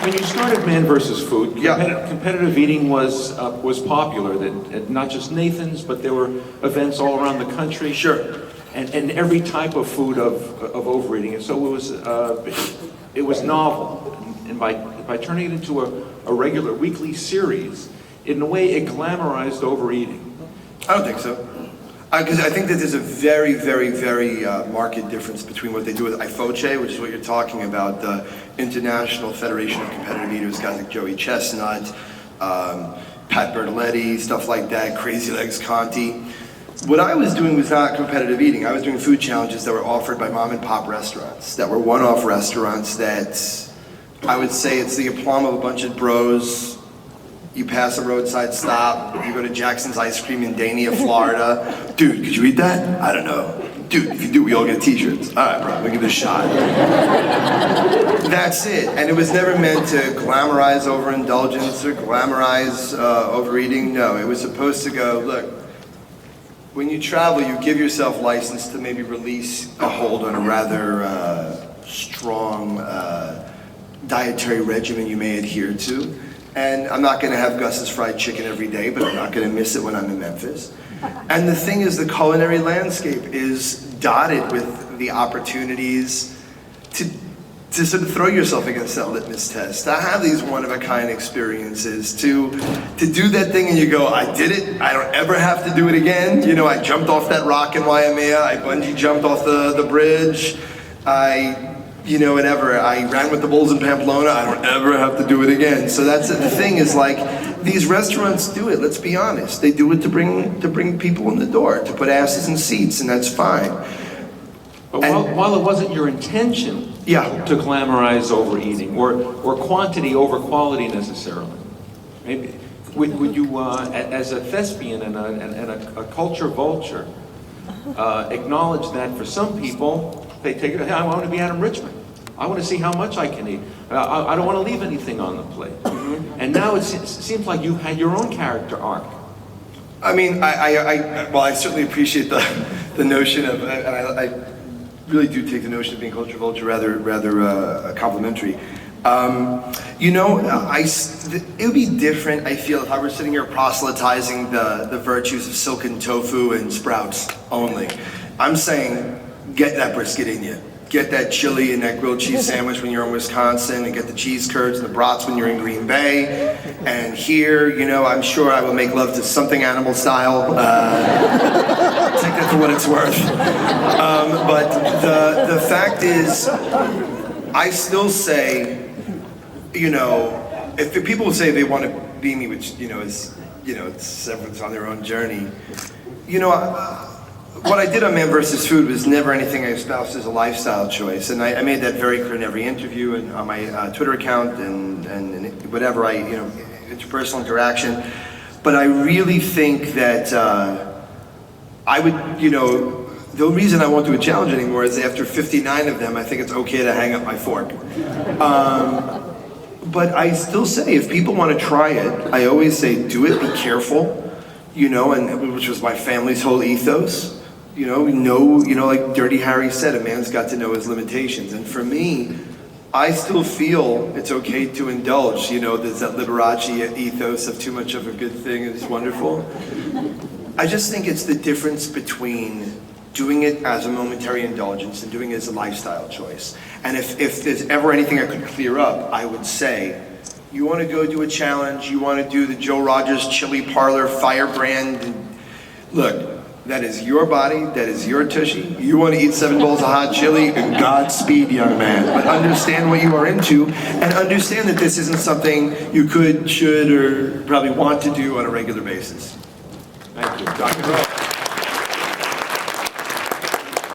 When you started Man vs. Food, Yeah. competitive eating was popular. That not just Nathan's, but there were events all around the country. Sure. And every type of food of overeating. And so it was novel. And by turning it into a regular weekly series, in a way it glamorized overeating. I don't think so. Because I think that there's a very, very, very marked difference between what they do with IFOCHE, which is what you're talking about, the International Federation of Competitive Eaters, guys like Joey Chestnut, Pat Bertoletti, stuff like that, Crazy Legs Conti. What I was doing was not competitive eating. I was doing food challenges that were offered by mom and pop restaurants, that were one-off restaurants that I would say it's the aplomb of a bunch of bros. You pass a roadside stop, you go to Jackson's Ice Cream in Dania, Florida. Dude, could you eat that? I don't know. Dude, if you do, we all get t-shirts. All right, bro, we give it a shot. That's it. And it was never meant to glamorize overindulgence or glamorize overeating. No, it was supposed to go, look, when you travel, you give yourself license to maybe release a hold on a rather strong dietary regimen you may adhere to. And I'm not going to have Gus's fried chicken every day, but I'm not going to miss it when I'm in Memphis. And the thing is, the culinary landscape is dotted with the opportunities to sort of throw yourself against that litmus test, to have these one-of-a-kind experiences, to do that thing and you go, I did it, I don't ever have to do it again. You know, I jumped off that rock in Waimea, I bungee jumped off the bridge, you know, whatever, I ran with the bulls in Pamplona, I don't ever have to do it again. So that's the thing is like, these restaurants do it, let's be honest. They do it to bring people in the door, to put asses in seats, and that's fine. But while it wasn't your intention to glamorize overeating, or quantity over quality necessarily, maybe, would you, as a thespian and a culture vulture, acknowledge that for some people, they take it, hey, I want to be Adam Richman. I want to see how much I can eat. I don't want to leave anything on the plate. And now it seems like you've had your own character arc. I mean, well, I certainly appreciate the notion of, and I really do take the notion of being culture vulture rather complimentary. You know, it would be different, I feel, if I were sitting here proselytizing the virtues of silken tofu and sprouts only. I'm saying, get that brisket in you. Get that chili and that grilled cheese sandwich when you're in Wisconsin, and get the cheese curds and the brats when you're in Green Bay. And here, you know, I'm sure I will make love to something animal style. Take that for what it's worth. But the fact is, I still say, you know, if people say they want to be me, which, you know, is, you know, it's everyone's on their own journey, you know, what I did on Man vs. Food was never anything I espoused as a lifestyle choice, and I made that very clear in every interview and on my Twitter account and whatever interpersonal interaction. But I really think that I would, you know, the reason I won't do a challenge anymore is after 59 of them, I think it's okay to hang up my fork. But I still say, if people want to try it, I always say, do it, be careful, you know, and which was my family's whole ethos. You know, like Dirty Harry said, a man's got to know his limitations. And for me, I still feel it's okay to indulge. You know, there's that Liberace ethos of too much of a good thing is wonderful. I just think it's the difference between doing it as a momentary indulgence and doing it as a lifestyle choice. And if there's ever anything I could clear up, I would say, you want to go do a challenge, you want to do the Joe Rogers Chili Parlor Firebrand, and look, that is your body, that is your tushy. You want to eat 7 bowls of hot chili, Godspeed, young man. But understand what you are into, and understand that this isn't something you could, should, or probably want to do on a regular basis. Thank you. Dr.